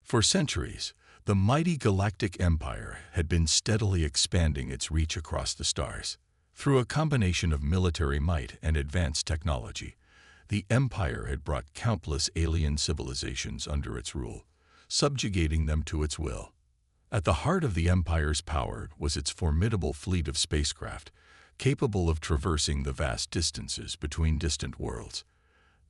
For centuries, the mighty Galactic Empire had been steadily expanding its reach across the stars. Through a combination of military might and advanced technology, the Empire had brought countless alien civilizations under its rule, subjugating them to its will. At the heart of the Empire's power was its formidable fleet of spacecraft, capable of traversing the vast distances between distant worlds.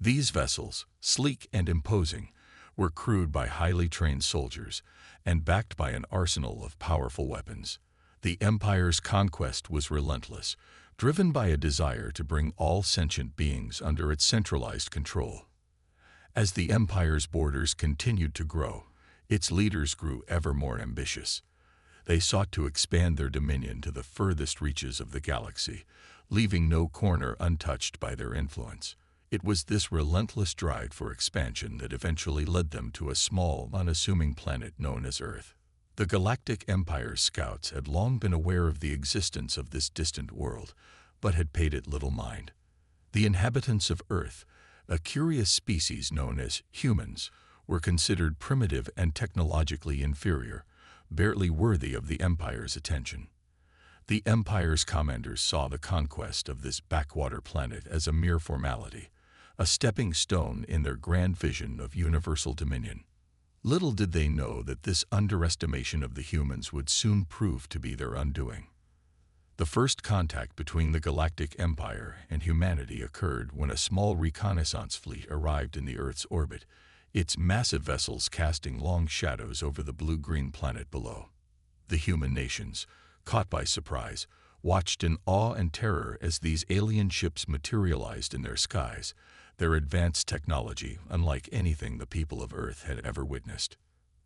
These vessels, sleek and imposing, were crewed by highly trained soldiers and backed by an arsenal of powerful weapons. The Empire's conquest was relentless, driven by a desire to bring all sentient beings under its centralized control. As the Empire's borders continued to grow, its leaders grew ever more ambitious. They sought to expand their dominion to the furthest reaches of the galaxy, leaving no corner untouched by their influence. It was this relentless drive for expansion that eventually led them to a small, unassuming planet known as Earth. The Galactic Empire's scouts had long been aware of the existence of this distant world, but had paid it little mind. The inhabitants of Earth, a curious species known as humans, were considered primitive and technologically inferior, barely worthy of the Empire's attention. The Empire's commanders saw the conquest of this backwater planet as a mere formality, a stepping stone in their grand vision of universal dominion. Little did they know that this underestimation of the humans would soon prove to be their undoing. The first contact between the Galactic Empire and humanity occurred when a small reconnaissance fleet arrived in the Earth's orbit, its massive vessels casting long shadows over the blue-green planet below. The human nations, caught by surprise, watched in awe and terror as these alien ships materialized in their skies, their advanced technology unlike anything the people of Earth had ever witnessed.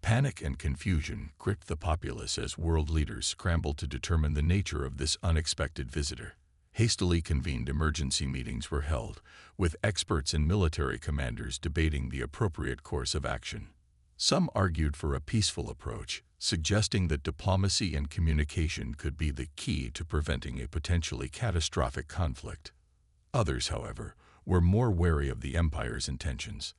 Panic and confusion gripped the populace as world leaders scrambled to determine the nature of this unexpected visitor. Hastily convened emergency meetings were held, with experts and military commanders debating the appropriate course of action. Some argued for a peaceful approach, suggesting that diplomacy and communication could be the key to preventing a potentially catastrophic conflict. Others, however, were more wary of the Empire's intentions.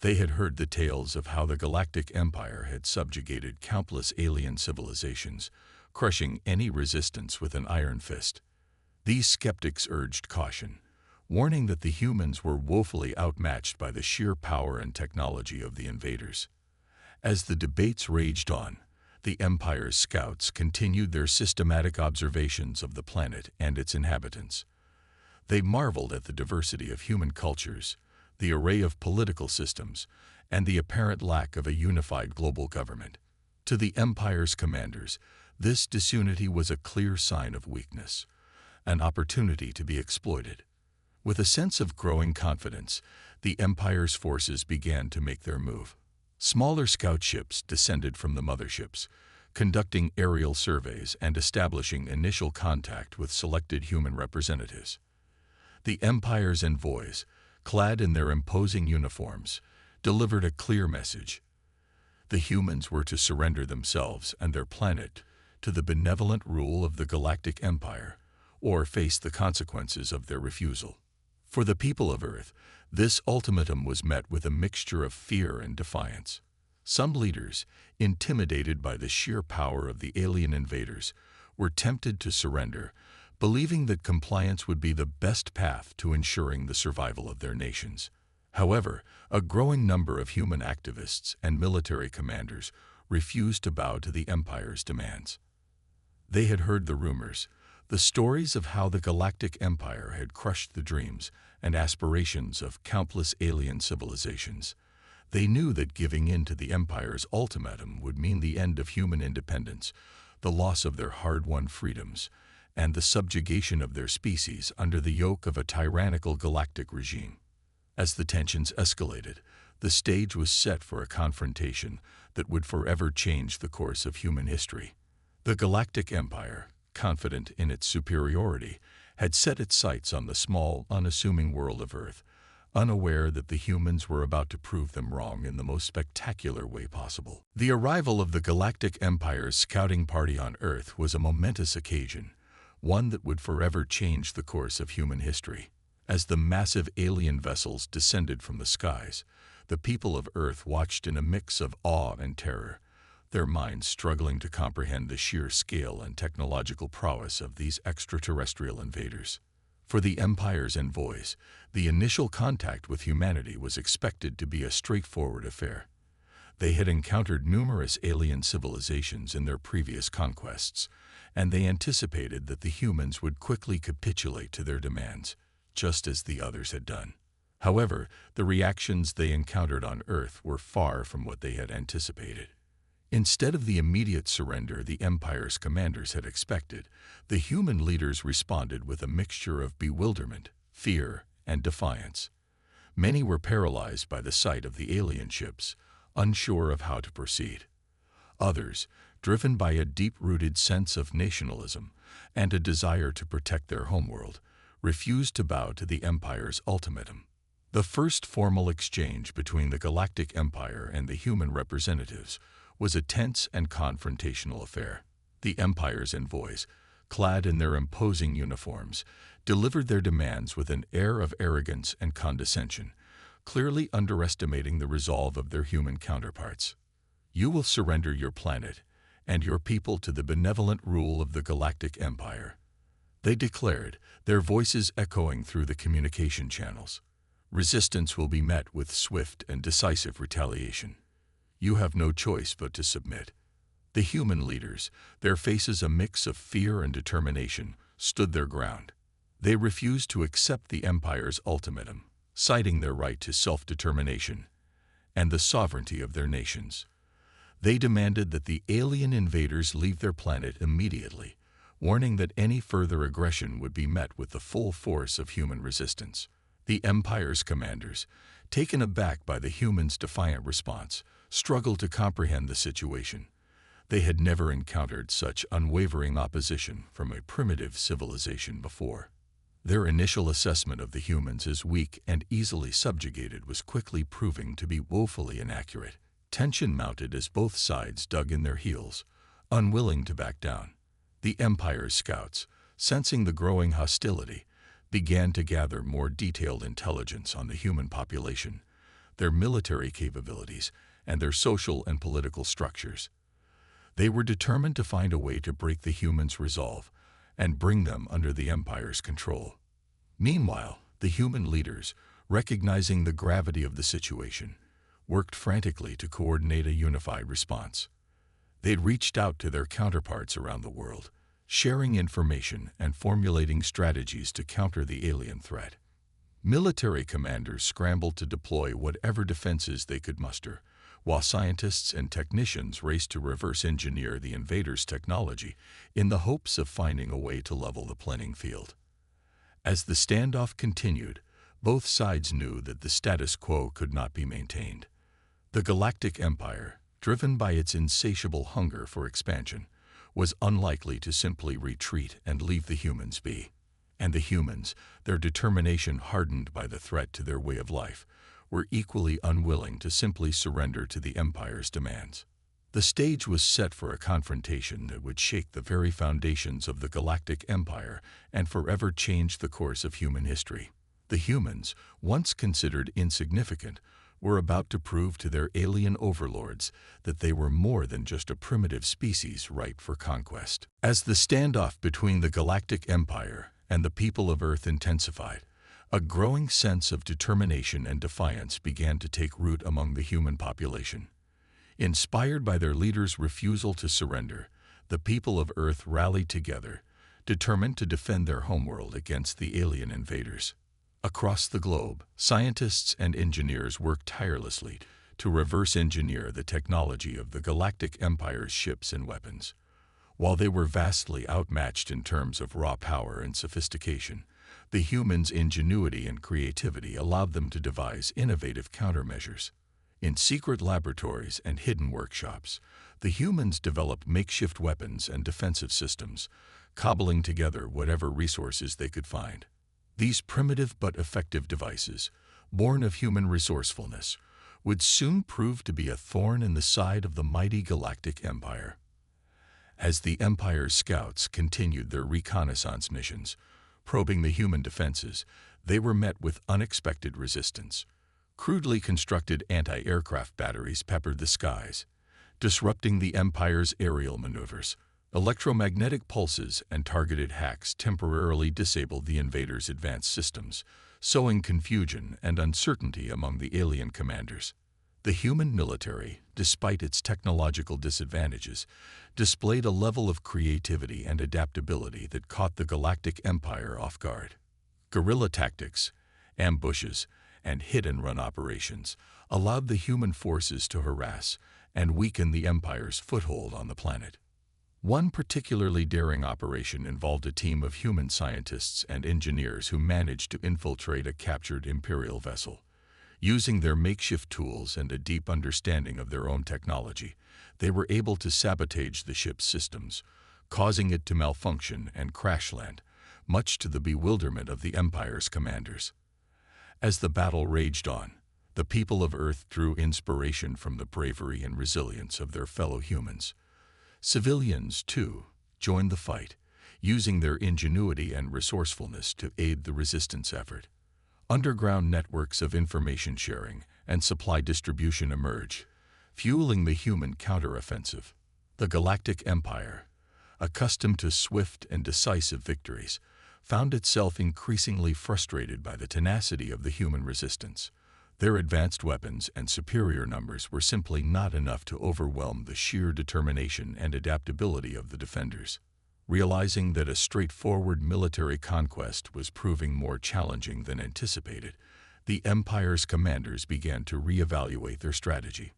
They had heard the tales of how the Galactic Empire had subjugated countless alien civilizations, crushing any resistance with an iron fist. These skeptics urged caution, warning that the humans were woefully outmatched by the sheer power and technology of the invaders. As the debates raged on, the Empire's scouts continued their systematic observations of the planet and its inhabitants. They marveled at the diversity of human cultures, the array of political systems, and the apparent lack of a unified global government. To the Empire's commanders, this disunity was a clear sign of weakness, an opportunity to be exploited. With a sense of growing confidence, the Empire's forces began to make their move. Smaller scout ships descended from the motherships, conducting aerial surveys and establishing initial contact with selected human representatives. The Empire's envoys, clad in their imposing uniforms, delivered a clear message. The humans were to surrender themselves and their planet to the benevolent rule of the Galactic Empire, or face the consequences of their refusal. For the people of Earth, this ultimatum was met with a mixture of fear and defiance. Some leaders, intimidated by the sheer power of the alien invaders, were tempted to surrender, believing that compliance would be the best path to ensuring the survival of their nations. However, a growing number of human activists and military commanders refused to bow to the Empire's demands. They had heard the rumors, the stories of how the Galactic Empire had crushed the dreams and aspirations of countless alien civilizations. They knew that giving in to the Empire's ultimatum would mean the end of human independence, the loss of their hard-won freedoms, and the subjugation of their species under the yoke of a tyrannical galactic regime. As the tensions escalated, the stage was set for a confrontation that would forever change the course of human history. The Galactic Empire, confident in its superiority, had set its sights on the small, unassuming world of Earth, unaware that the humans were about to prove them wrong in the most spectacular way possible. The arrival of the Galactic Empire's scouting party on Earth was a momentous occasion, one that would forever change the course of human history. As the massive alien vessels descended from the skies, The people of Earth watched in a mix of awe and terror, their minds struggling to comprehend the sheer scale and technological prowess of these extraterrestrial invaders. For the Empire's envoys, the initial contact with humanity was expected to be a straightforward affair. They had encountered numerous alien civilizations in their previous conquests, and they anticipated that the humans would quickly capitulate to their demands, just as the others had done. However, the reactions they encountered on Earth were far from what they had anticipated. Instead of the immediate surrender the Empire's commanders had expected, the human leaders responded with a mixture of bewilderment, fear, and defiance. Many were paralyzed by the sight of the alien ships, unsure of how to proceed. Others, driven by a deep-rooted sense of nationalism and a desire to protect their homeworld, refused to bow to the Empire's ultimatum. The first formal exchange between the Galactic Empire and the human representatives was a tense and confrontational affair. The Empire's envoys, clad in their imposing uniforms, delivered their demands with an air of arrogance and condescension, clearly underestimating the resolve of their human counterparts. "You will surrender your planet and your people to the benevolent rule of the Galactic Empire," they declared, their voices echoing through the communication channels. "Resistance will be met with swift and decisive retaliation. You have no choice but to submit." The human leaders, their faces a mix of fear and determination, stood their ground. They refused to accept the Empire's ultimatum, citing their right to self-determination and the sovereignty of their nations. They demanded that the alien invaders leave their planet immediately, warning that any further aggression would be met with the full force of human resistance. The Empire's commanders, taken aback by the humans' defiant response, struggled to comprehend the situation. They had never encountered such unwavering opposition from a primitive civilization before. Their initial assessment of the humans as weak and easily subjugated was quickly proving to be woefully inaccurate. Tension mounted as both sides dug in their heels, unwilling to back down. The Empire's scouts, sensing the growing hostility, began to gather more detailed intelligence on the human population, their military capabilities, and their social and political structures. They were determined to find a way to break the humans' resolve and bring them under the Empire's control. Meanwhile, the human leaders, recognizing the gravity of the situation, worked frantically to coordinate a unified response. They'd reached out to their counterparts around the world, sharing information and formulating strategies to counter the alien threat. Military commanders scrambled to deploy whatever defenses they could muster, while scientists and technicians raced to reverse engineer the invaders' technology in the hopes of finding a way to level the playing field. As the standoff continued, both sides knew that the status quo could not be maintained. The Galactic Empire, driven by its insatiable hunger for expansion, was unlikely to simply retreat and leave the humans be. And the humans, their determination hardened by the threat to their way of life, were equally unwilling to simply surrender to the Empire's demands. The stage was set for a confrontation that would shake the very foundations of the Galactic Empire and forever change the course of human history. The humans, once considered insignificant, were about to prove to their alien overlords that they were more than just a primitive species ripe for conquest. As the standoff between the Galactic Empire and the people of Earth intensified, a growing sense of determination and defiance began to take root among the human population. Inspired by their leaders' refusal to surrender, the people of Earth rallied together, determined to defend their homeworld against the alien invaders. Across the globe, scientists and engineers worked tirelessly to reverse engineer the technology of the Galactic Empire's ships and weapons. While they were vastly outmatched in terms of raw power and sophistication, the humans' ingenuity and creativity allowed them to devise innovative countermeasures. In secret laboratories and hidden workshops, the humans developed makeshift weapons and defensive systems, cobbling together whatever resources they could find. These primitive but effective devices, born of human resourcefulness, would soon prove to be a thorn in the side of the mighty Galactic Empire. As the Empire's scouts continued their reconnaissance missions, probing the human defenses, they were met with unexpected resistance. Crudely constructed anti-aircraft batteries peppered the skies, disrupting the Empire's aerial maneuvers. Electromagnetic pulses and targeted hacks temporarily disabled the invaders' advanced systems, sowing confusion and uncertainty among the alien commanders. The human military, despite its technological disadvantages, displayed a level of creativity and adaptability that caught the Galactic Empire off guard. Guerrilla tactics, ambushes, and hit-and-run operations allowed the human forces to harass and weaken the Empire's foothold on the planet. One particularly daring operation involved a team of human scientists and engineers who managed to infiltrate a captured Imperial vessel. Using their makeshift tools and a deep understanding of their own technology, they were able to sabotage the ship's systems, causing it to malfunction and crash land, much to the bewilderment of the Empire's commanders. As the battle raged on, the people of Earth drew inspiration from the bravery and resilience of their fellow humans. Civilians, too, joined the fight, using their ingenuity and resourcefulness to aid the resistance effort. Underground networks of information sharing and supply distribution emerged, fueling the human counteroffensive. The Galactic Empire, accustomed to swift and decisive victories, found itself increasingly frustrated by the tenacity of the human resistance. Their advanced weapons and superior numbers were simply not enough to overwhelm the sheer determination and adaptability of the defenders. Realizing that a straightforward military conquest was proving more challenging than anticipated, the Empire's commanders began to reevaluate their strategy.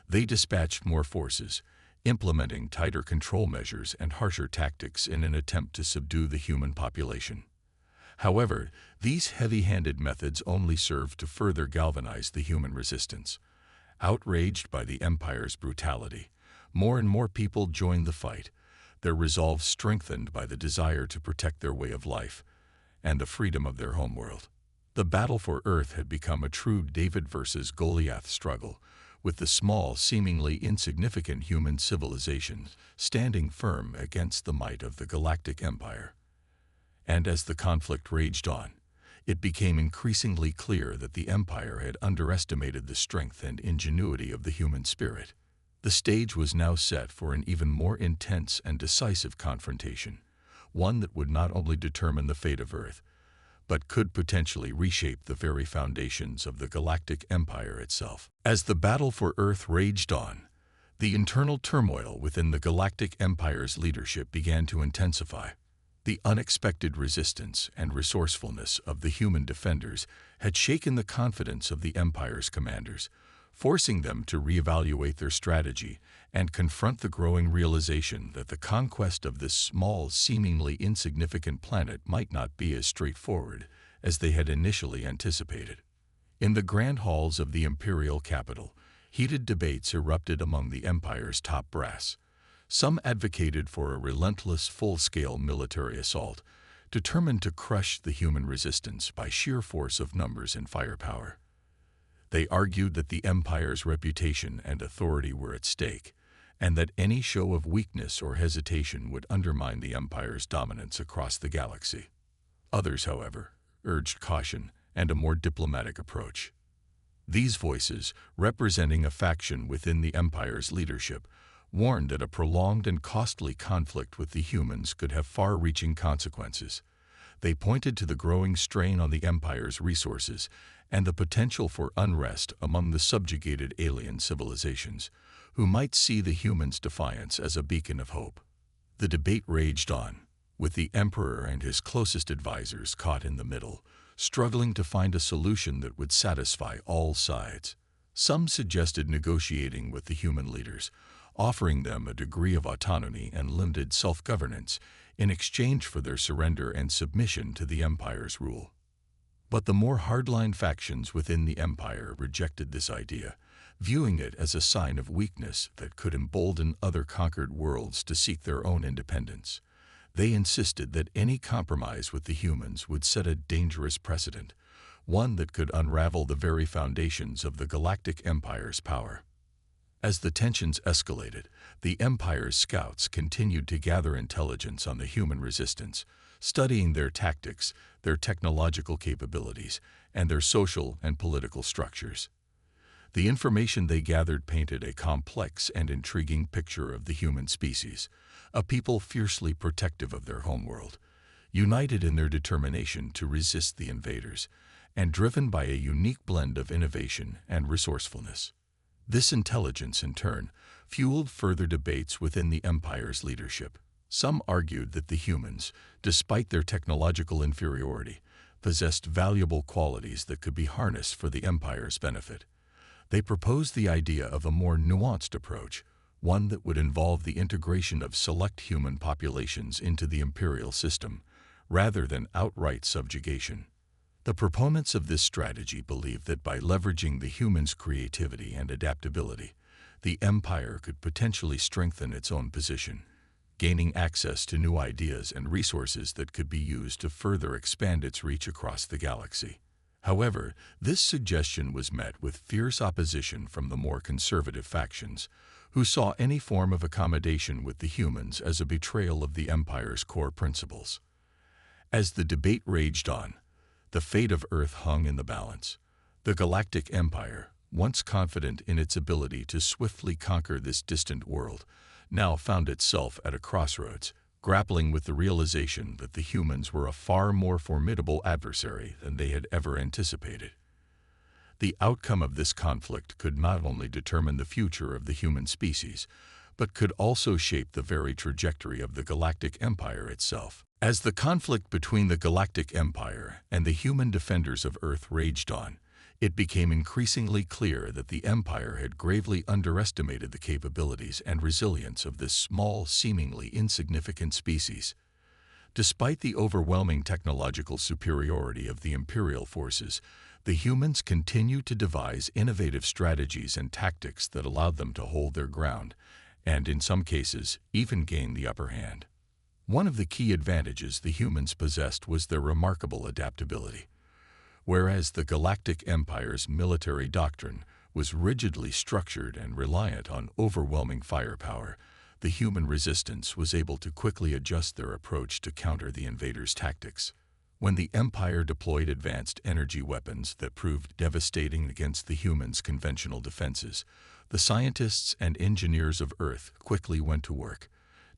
They dispatched more forces, implementing tighter control measures and harsher tactics in an attempt to subdue the human population. However, these heavy-handed methods only served to further galvanize the human resistance. Outraged by the Empire's brutality, more and more people joined the fight, their resolve strengthened by the desire to protect their way of life and the freedom of their homeworld. The battle for Earth had become a true David versus Goliath struggle, with the small, seemingly insignificant human civilization standing firm against the might of the Galactic Empire. And as the conflict raged on, it became increasingly clear that the Empire had underestimated the strength and ingenuity of the human spirit. The stage was now set for an even more intense and decisive confrontation, one that would not only determine the fate of Earth, but could potentially reshape the very foundations of the Galactic Empire itself. As the battle for Earth raged on, the internal turmoil within the Galactic Empire's leadership began to intensify. The unexpected resistance and resourcefulness of the human defenders had shaken the confidence of the Empire's commanders, forcing them to reevaluate their strategy and confront the growing realization that the conquest of this small, seemingly insignificant planet might not be as straightforward as they had initially anticipated. In the grand halls of the imperial capital, heated debates erupted among the Empire's top brass. Some advocated for a relentless, full-scale military assault, determined to crush the human resistance by sheer force of numbers and firepower. They argued that the Empire's reputation and authority were at stake, and that any show of weakness or hesitation would undermine the Empire's dominance across the galaxy. Others, however, urged caution and a more diplomatic approach. These voices, representing a faction within the Empire's leadership, warned that a prolonged and costly conflict with the humans could have far-reaching consequences. They pointed to the growing strain on the Empire's resources and the potential for unrest among the subjugated alien civilizations, who might see the humans' defiance as a beacon of hope. The debate raged on, with the Emperor and his closest advisors caught in the middle, struggling to find a solution that would satisfy all sides. Some suggested negotiating with the human leaders, offering them a degree of autonomy and limited self-governance in exchange for their surrender and submission to the Empire's rule. But the more hardline factions within the Empire rejected this idea, viewing it as a sign of weakness that could embolden other conquered worlds to seek their own independence. They insisted that any compromise with the humans would set a dangerous precedent, one that could unravel the very foundations of the Galactic Empire's power. As the tensions escalated, the Empire's scouts continued to gather intelligence on the human resistance, studying their tactics, their technological capabilities, and their social and political structures. The information they gathered painted a complex and intriguing picture of the human species, a people fiercely protective of their homeworld, united in their determination to resist the invaders, and driven by a unique blend of innovation and resourcefulness. This intelligence, in turn, fueled further debates within the Empire's leadership. Some argued that the humans, despite their technological inferiority, possessed valuable qualities that could be harnessed for the Empire's benefit. They proposed the idea of a more nuanced approach, one that would involve the integration of select human populations into the imperial system, rather than outright subjugation. The proponents of this strategy believed that by leveraging the humans' creativity and adaptability, the Empire could potentially strengthen its own position, gaining access to new ideas and resources that could be used to further expand its reach across the galaxy. However, this suggestion was met with fierce opposition from the more conservative factions, who saw any form of accommodation with the humans as a betrayal of the Empire's core principles. As the debate raged on, the fate of Earth hung in the balance. The Galactic Empire, once confident in its ability to swiftly conquer this distant world, now found itself at a crossroads, grappling with the realization that the humans were a far more formidable adversary than they had ever anticipated. The outcome of this conflict could not only determine the future of the human species, but could also shape the very trajectory of the Galactic Empire itself. As the conflict between the Galactic Empire and the human defenders of Earth raged on, it became increasingly clear that the Empire had gravely underestimated the capabilities and resilience of this small, seemingly insignificant species. Despite the overwhelming technological superiority of the Imperial forces, the humans continued to devise innovative strategies and tactics that allowed them to hold their ground, and in some cases, even gain the upper hand. One of the key advantages the humans possessed was their remarkable adaptability. Whereas the Galactic Empire's military doctrine was rigidly structured and reliant on overwhelming firepower, the human resistance was able to quickly adjust their approach to counter the invaders' tactics. When the Empire deployed advanced energy weapons that proved devastating against the humans' conventional defenses, the scientists and engineers of Earth quickly went to work,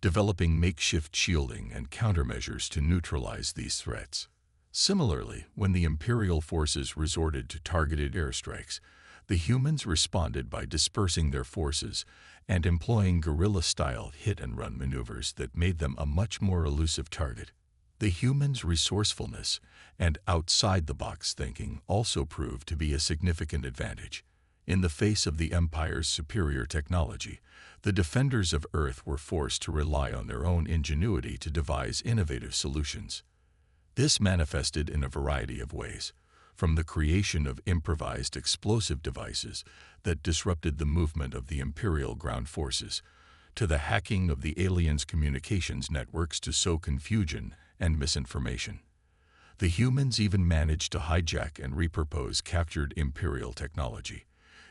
developing makeshift shielding and countermeasures to neutralize these threats. Similarly, when the Imperial forces resorted to targeted airstrikes, the humans responded by dispersing their forces and employing guerrilla-style hit-and-run maneuvers that made them a much more elusive target. The humans' resourcefulness and outside-the-box thinking also proved to be a significant advantage. In the face of the Empire's superior technology, the defenders of Earth were forced to rely on their own ingenuity to devise innovative solutions. This manifested in a variety of ways, from the creation of improvised explosive devices that disrupted the movement of the Imperial ground forces, to the hacking of the aliens' communications networks to sow confusion and misinformation. The humans even managed to hijack and repurpose captured Imperial technology,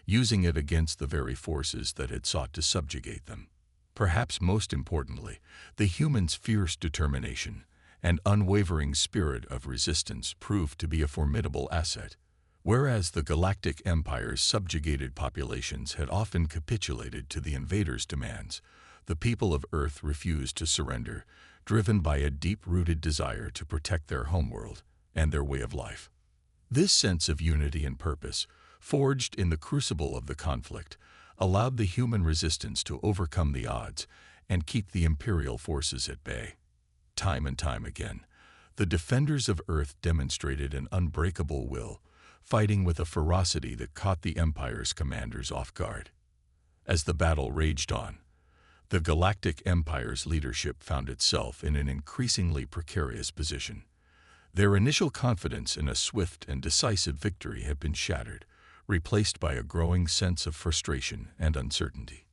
using it against the very forces that had sought to subjugate them. Perhaps most importantly, the humans' fierce determination and unwavering spirit of resistance proved to be a formidable asset. Whereas the Galactic Empire's subjugated populations had often capitulated to the invaders' demands, the people of Earth refused to surrender, driven by a deep-rooted desire to protect their homeworld and their way of life. This sense of unity and purpose, forged in the crucible of the conflict, allowed the human resistance to overcome the odds and keep the Imperial forces at bay. Time and time again, the defenders of Earth demonstrated an unbreakable will, fighting with a ferocity that caught the Empire's commanders off guard. As the battle raged on, the Galactic Empire's leadership found itself in an increasingly precarious position. Their initial confidence in a swift and decisive victory had been shattered, replaced by a growing sense of frustration and uncertainty.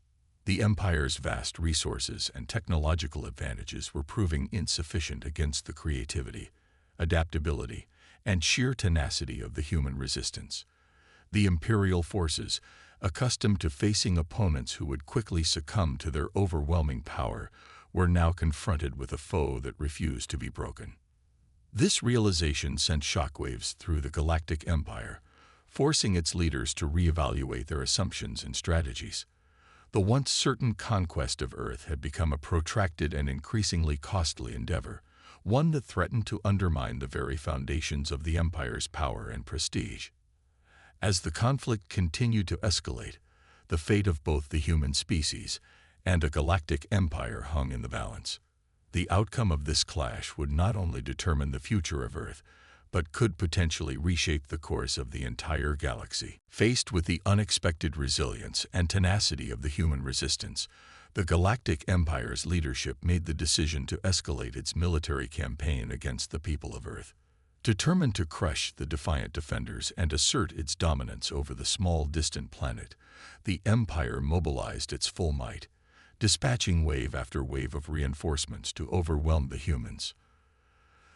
The Empire's vast resources and technological advantages were proving insufficient against the creativity, adaptability, and sheer tenacity of the human resistance. The Imperial forces, accustomed to facing opponents who would quickly succumb to their overwhelming power, were now confronted with a foe that refused to be broken. This realization sent shockwaves through the Galactic Empire, forcing its leaders to reevaluate their assumptions and strategies. The once certain conquest of Earth had become a protracted and increasingly costly endeavor, one that threatened to undermine the very foundations of the Empire's power and prestige. As the conflict continued to escalate, the fate of both the human species and a galactic empire hung in the balance. The outcome of this clash would not only determine the future of Earth, but could potentially reshape the course of the entire galaxy. Faced with the unexpected resilience and tenacity of the human resistance, the Galactic Empire's leadership made the decision to escalate its military campaign against the people of Earth. Determined to crush the defiant defenders and assert its dominance over the small, distant planet, the Empire mobilized its full might, dispatching wave after wave of reinforcements to overwhelm the humans.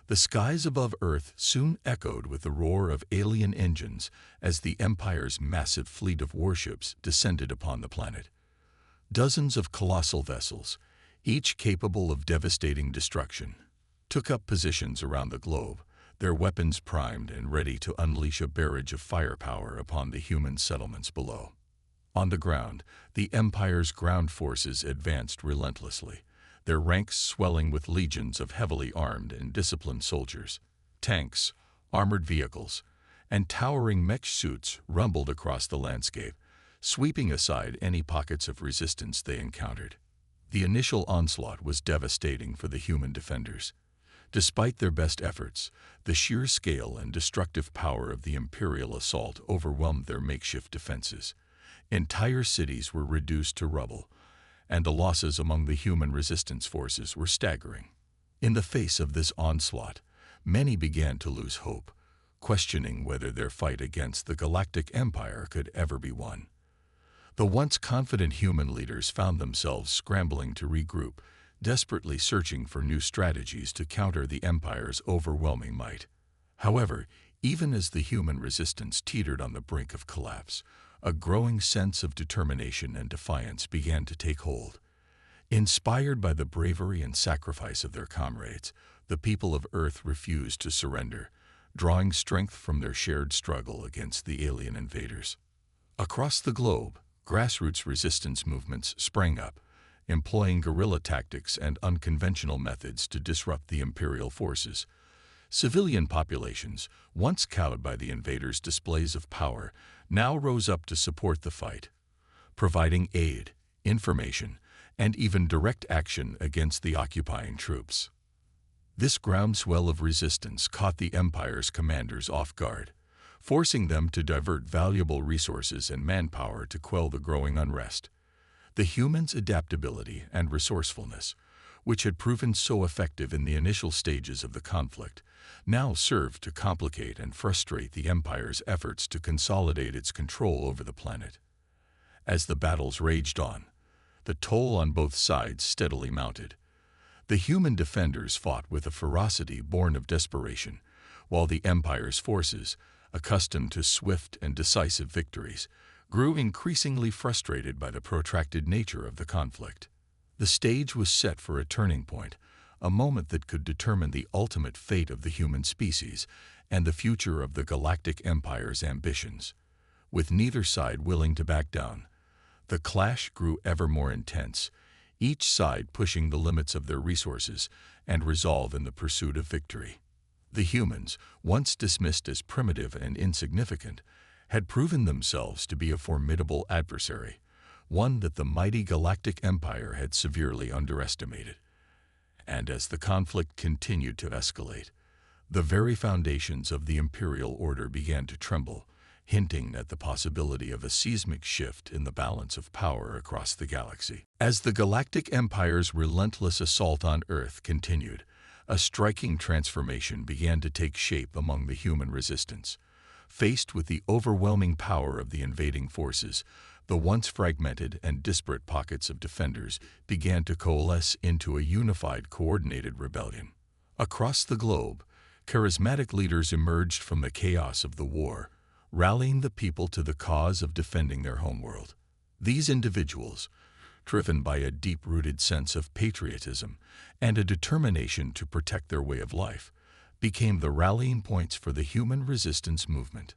The skies above Earth soon echoed with the roar of alien engines as the Empire's massive fleet of warships descended upon the planet. Dozens of colossal vessels, each capable of devastating destruction, took up positions around the globe, their weapons primed and ready to unleash a barrage of firepower upon the human settlements below. On the ground, the Empire's ground forces advanced relentlessly, their ranks swelling with legions of heavily armed and disciplined soldiers. Tanks, armored vehicles, and towering mech suits rumbled across the landscape, sweeping aside any pockets of resistance they encountered. The initial onslaught was devastating for the human defenders. Despite their best efforts, the sheer scale and destructive power of the Imperial assault overwhelmed their makeshift defenses. Entire cities were reduced to rubble, and the losses among the human resistance forces were staggering. In the face of this onslaught, many began to lose hope, questioning whether their fight against the Galactic Empire could ever be won. The once confident human leaders found themselves scrambling to regroup, desperately searching for new strategies to counter the Empire's overwhelming might. However, even as the human resistance teetered on the brink of collapse, a growing sense of determination and defiance began to take hold. Inspired by the bravery and sacrifice of their comrades, the people of Earth refused to surrender, drawing strength from their shared struggle against the alien invaders. Across the globe, grassroots resistance movements sprang up, employing guerrilla tactics and unconventional methods to disrupt the Imperial forces. Civilian populations, once cowed by the invaders' displays of power, now rose up to support the fight, providing aid, information, and even direct action against the occupying troops. This groundswell of resistance caught the Empire's commanders off guard, forcing them to divert valuable resources and manpower to quell the growing unrest. The humans' adaptability and resourcefulness, which had proven so effective in the initial stages of the conflict, now served to complicate and frustrate the Empire's efforts to consolidate its control over the planet. As the battles raged on, the toll on both sides steadily mounted. The human defenders fought with a ferocity born of desperation, while the Empire's forces, accustomed to swift and decisive victories, grew increasingly frustrated by the protracted nature of the conflict. The stage was set for a turning point, a moment that could determine the ultimate fate of the human species and the future of the Galactic Empire's ambitions. With neither side willing to back down, the clash grew ever more intense, each side pushing the limits of their resources and resolve in the pursuit of victory. The humans, once dismissed as primitive and insignificant, had proven themselves to be a formidable adversary, one that the mighty Galactic Empire had severely underestimated. And as the conflict continued to escalate, the very foundations of the Imperial order began to tremble, hinting at the possibility of a seismic shift in the balance of power across the galaxy. As the Galactic Empire's relentless assault on Earth continued, a striking transformation began to take shape among the human resistance. Faced with the overwhelming power of the invading forces, the once fragmented and disparate pockets of defenders began to coalesce into a unified, coordinated rebellion. Across the globe, charismatic leaders emerged from the chaos of the war, rallying the people to the cause of defending their homeworld. These individuals, driven by a deep-rooted sense of patriotism and a determination to protect their way of life, became the rallying points for the human resistance movement.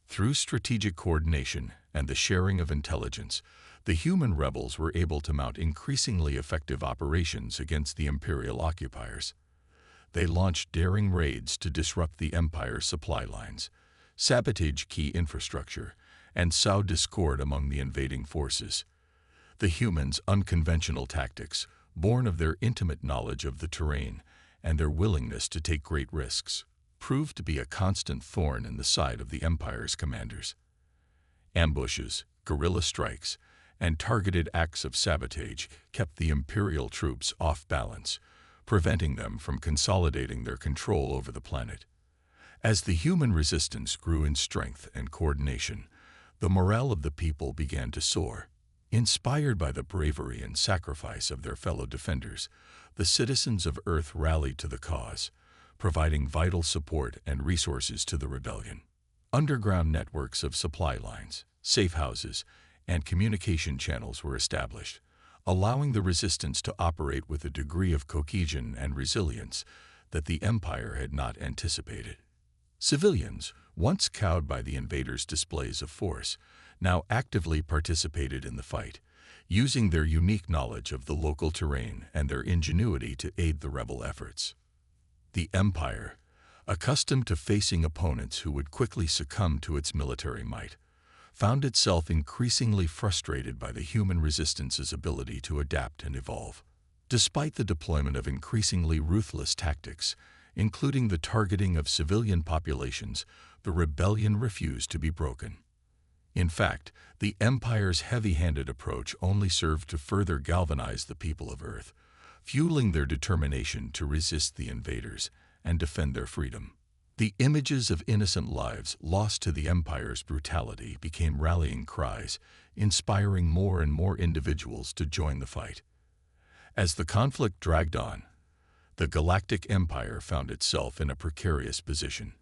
Through strategic coordination and the sharing of intelligence, the human rebels were able to mount increasingly effective operations against the Imperial occupiers. They launched daring raids to disrupt the Empire's supply lines, sabotage key infrastructure, and sow discord among the invading forces. The humans' unconventional tactics, born of their intimate knowledge of the terrain and their willingness to take great risks, proved to be a constant thorn in the side of the Empire's commanders. Ambushes, guerrilla strikes, and targeted acts of sabotage kept the Imperial troops off balance, preventing them from consolidating their control over the planet. As the human resistance grew in strength and coordination, the morale of the people began to soar. Inspired by the bravery and sacrifice of their fellow defenders, the citizens of Earth rallied to the cause, providing vital support and resources to the rebellion. Underground networks of supply lines, safe houses, and communication channels were established, allowing the resistance to operate with a degree of cohesion and resilience that the Empire had not anticipated. Civilians, once cowed by the invaders' displays of force, now actively participated in the fight, using their unique knowledge of the local terrain and their ingenuity to aid the rebel efforts. The Empire, accustomed to facing opponents who would quickly succumb to its military might, found itself increasingly frustrated by the human resistance's ability to adapt and evolve. Despite the deployment of increasingly ruthless tactics, including the targeting of civilian populations, the rebellion refused to be broken. In fact, the Empire's heavy-handed approach only served to further galvanize the people of Earth, fueling their determination to resist the invaders and defend their freedom. The images of innocent lives lost to the Empire's brutality became rallying cries, inspiring more and more individuals to join the fight. As the conflict dragged on, the Galactic Empire found itself in a precarious position.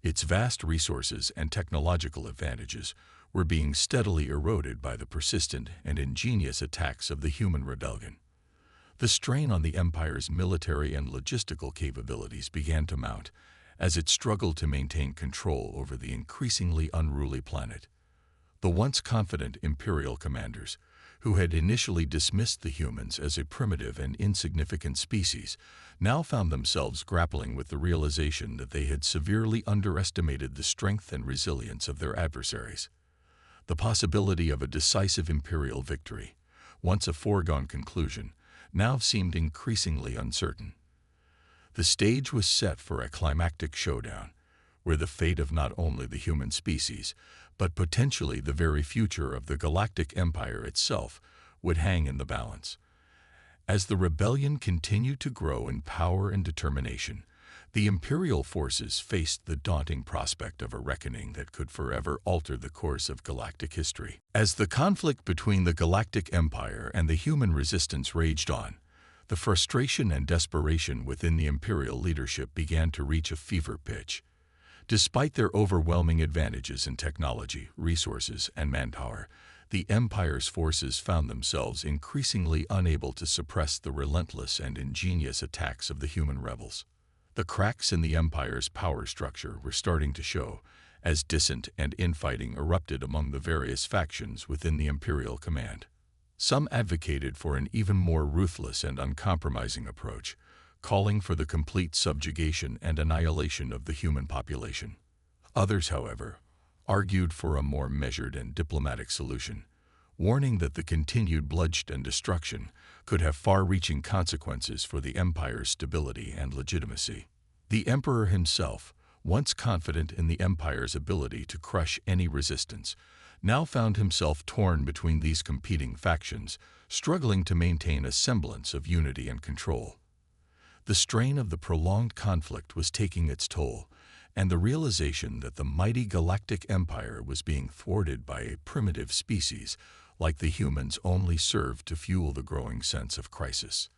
Its vast resources and technological advantages were being steadily eroded by the persistent and ingenious attacks of the human rebellion. The strain on the Empire's military and logistical capabilities began to mount as it struggled to maintain control over the increasingly unruly planet. The once confident Imperial commanders, who had initially dismissed the humans as a primitive and insignificant species, now found themselves grappling with the realization that they had severely underestimated the strength and resilience of their adversaries. The possibility of a decisive Imperial victory, once a foregone conclusion, now seemed increasingly uncertain. The stage was set for a climactic showdown, where the fate of not only the human species, but potentially the very future of the Galactic Empire itself, would hang in the balance. As the rebellion continued to grow in power and determination, the Imperial forces faced the daunting prospect of a reckoning that could forever alter the course of galactic history. As the conflict between the Galactic Empire and the human resistance raged on, the frustration and desperation within the Imperial leadership began to reach a fever pitch. Despite their overwhelming advantages in technology, resources, and manpower, the Empire's forces found themselves increasingly unable to suppress the relentless and ingenious attacks of the human rebels. The cracks in the Empire's power structure were starting to show, as dissent and infighting erupted among the various factions within the Imperial command. Some advocated for an even more ruthless and uncompromising approach, calling for the complete subjugation and annihilation of the human population. Others, however, argued for a more measured and diplomatic solution, warning that the continued bloodshed and destruction could have far-reaching consequences for the Empire's stability and legitimacy. The Emperor himself, once confident in the Empire's ability to crush any resistance, now found himself torn between these competing factions, struggling to maintain a semblance of unity and control. The strain of the prolonged conflict was taking its toll, and the realization that the mighty Galactic Empire was being thwarted by a primitive species like the humans only served to fuel the growing sense of crisis.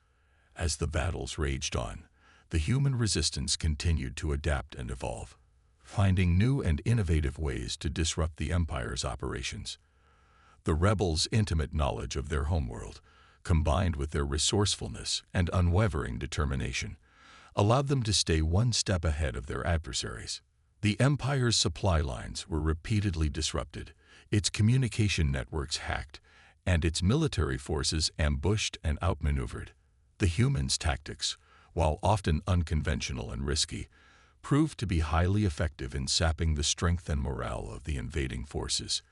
As the battles raged on, the human resistance continued to adapt and evolve, finding new and innovative ways to disrupt the Empire's operations. The rebels' intimate knowledge of their homeworld, combined with their resourcefulness and unwavering determination, allowed them to stay one step ahead of their adversaries. The Empire's supply lines were repeatedly disrupted, its communication networks hacked, and its military forces ambushed and outmaneuvered. The humans' tactics, while often unconventional and risky, proved to be highly effective in sapping the strength and morale of the invading forces.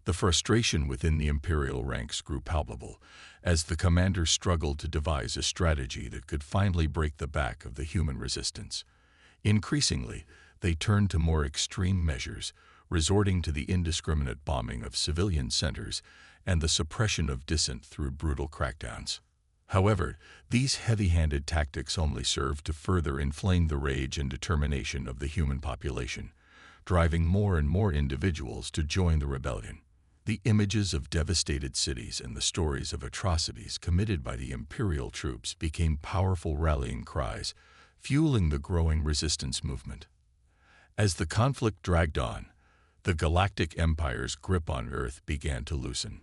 The frustration within the Imperial ranks grew palpable as the commanders struggled to devise a strategy that could finally break the back of the human resistance. Increasingly, they turned to more extreme measures, resorting to the indiscriminate bombing of civilian centers and the suppression of dissent through brutal crackdowns. However, these heavy-handed tactics only served to further inflame the rage and determination of the human population, driving more and more individuals to join the rebellion. The images of devastated cities and the stories of atrocities committed by the Imperial troops became powerful rallying cries, fueling the growing resistance movement. As the conflict dragged on, the Galactic Empire's grip on Earth began to loosen.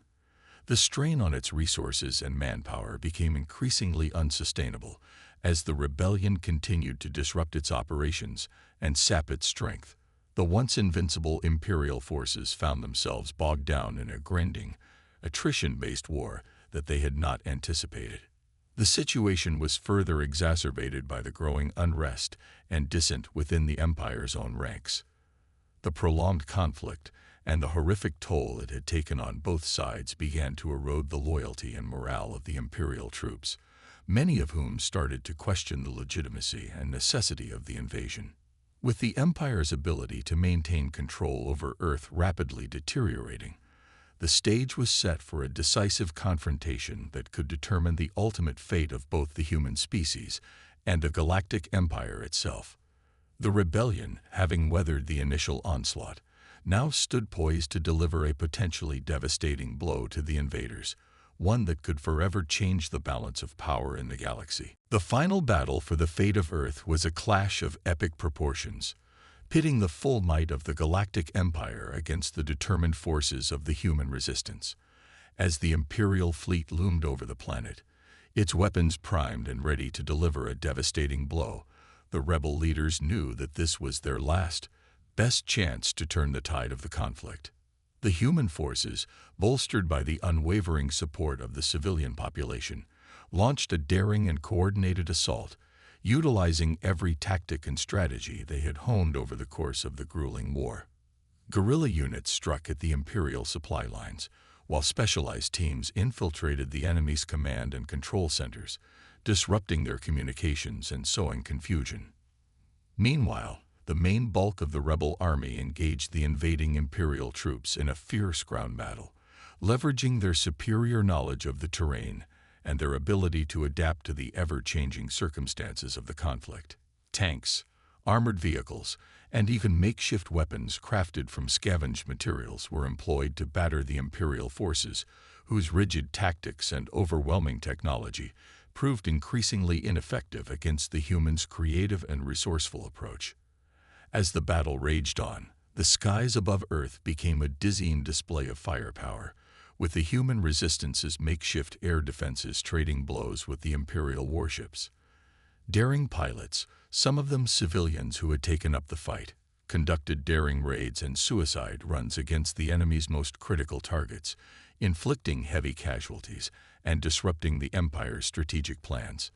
The strain on its resources and manpower became increasingly unsustainable as the rebellion continued to disrupt its operations and sap its strength. The once invincible Imperial forces found themselves bogged down in a grinding, attrition-based war that they had not anticipated. The situation was further exacerbated by the growing unrest and dissent within the Empire's own ranks. The prolonged conflict and the horrific toll it had taken on both sides began to erode the loyalty and morale of the Imperial troops, many of whom started to question the legitimacy and necessity of the invasion. With the Empire's ability to maintain control over Earth rapidly deteriorating, the stage was set for a decisive confrontation that could determine the ultimate fate of both the human species and the Galactic Empire itself. The rebellion, having weathered the initial onslaught, now stood poised to deliver a potentially devastating blow to the invaders, one that could forever change the balance of power in the galaxy. The final battle for the fate of Earth was a clash of epic proportions, pitting the full might of the Galactic Empire against the determined forces of the human resistance. As the Imperial fleet loomed over the planet, its weapons primed and ready to deliver a devastating blow, the rebel leaders knew that this was their last, best chance to turn the tide of the conflict. The human forces, bolstered by the unwavering support of the civilian population, launched a daring and coordinated assault, utilizing every tactic and strategy they had honed over the course of the grueling war. Guerrilla units struck at the Imperial supply lines, while specialized teams infiltrated the enemy's command and control centers, disrupting their communications and sowing confusion. Meanwhile, the main bulk of the rebel army engaged the invading Imperial troops in a fierce ground battle, leveraging their superior knowledge of the terrain and their ability to adapt to the ever-changing circumstances of the conflict. Tanks, armored vehicles, and even makeshift weapons crafted from scavenged materials were employed to batter the Imperial forces, whose rigid tactics and overwhelming technology proved increasingly ineffective against the humans' creative and resourceful approach. As the battle raged on, the skies above Earth became a dizzying display of firepower, with the human resistance's makeshift air defenses trading blows with the Imperial warships. Daring pilots, some of them civilians who had taken up the fight, conducted daring raids and suicide runs against the enemy's most critical targets, inflicting heavy casualties and disrupting the Empire's strategic plans.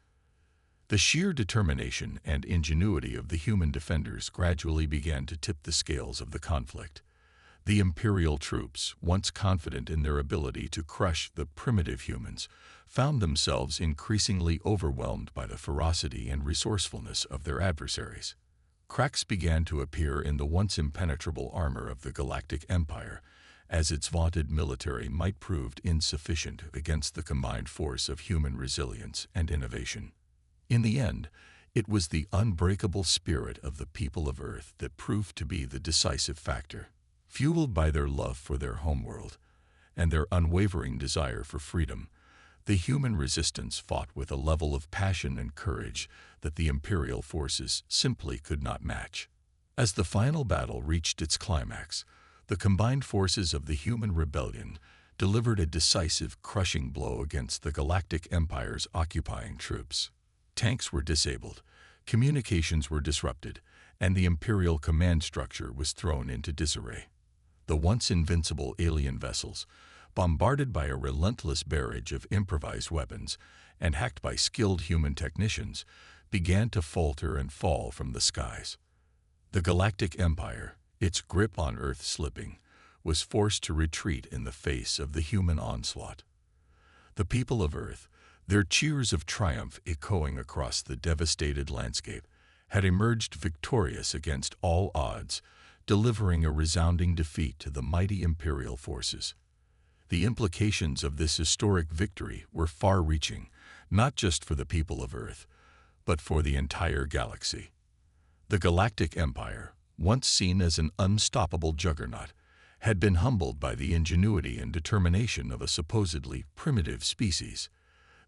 The sheer determination and ingenuity of the human defenders gradually began to tip the scales of the conflict. The Imperial troops, once confident in their ability to crush the primitive humans, found themselves increasingly overwhelmed by the ferocity and resourcefulness of their adversaries. Cracks began to appear in the once impenetrable armor of the Galactic Empire, as its vaunted military might proved insufficient against the combined force of human resilience and innovation. In the end, it was the unbreakable spirit of the people of Earth that proved to be the decisive factor. Fueled by their love for their homeworld and their unwavering desire for freedom, the human resistance fought with a level of passion and courage that the Imperial forces simply could not match. As the final battle reached its climax, the combined forces of the human rebellion delivered a decisive, crushing blow against the Galactic Empire's occupying troops. Tanks were disabled, Communications were disrupted, and the Imperial command structure was thrown into disarray. The once invincible alien vessels, bombarded by a relentless barrage of improvised weapons and hacked by skilled human technicians, began to falter and fall from the skies. The Galactic Empire, its grip on Earth slipping, was forced to retreat in the face of the human onslaught. The people of Earth, their cheers of triumph echoing across the devastated landscape, had emerged victorious against all odds, delivering a resounding defeat to the mighty Imperial forces. The implications of this historic victory were far-reaching, not just for the people of Earth, but for the entire galaxy. The Galactic Empire, once seen as an unstoppable juggernaut, had been humbled by the ingenuity and determination of a supposedly primitive species.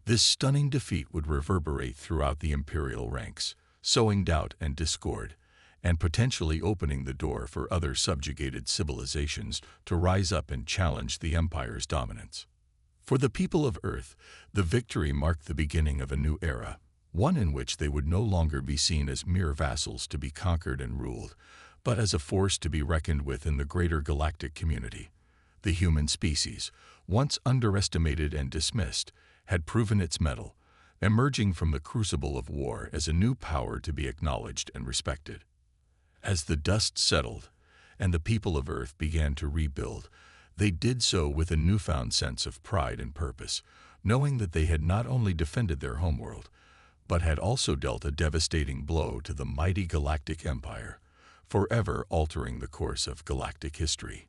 This stunning defeat would reverberate throughout the Imperial ranks, sowing doubt and discord, and potentially opening the door for other subjugated civilizations to rise up and challenge the Empire's dominance. For the people of Earth, the victory marked the beginning of a new era, one in which they would no longer be seen as mere vassals to be conquered and ruled, but as a force to be reckoned with in the greater galactic community. The human species, once underestimated and dismissed, had proven its mettle, emerging from the crucible of war as a new power to be acknowledged and respected. As the dust settled and the people of Earth began to rebuild, they did so with a newfound sense of pride and purpose, knowing that they had not only defended their homeworld, but had also dealt a devastating blow to the mighty Galactic Empire, forever altering the course of galactic history.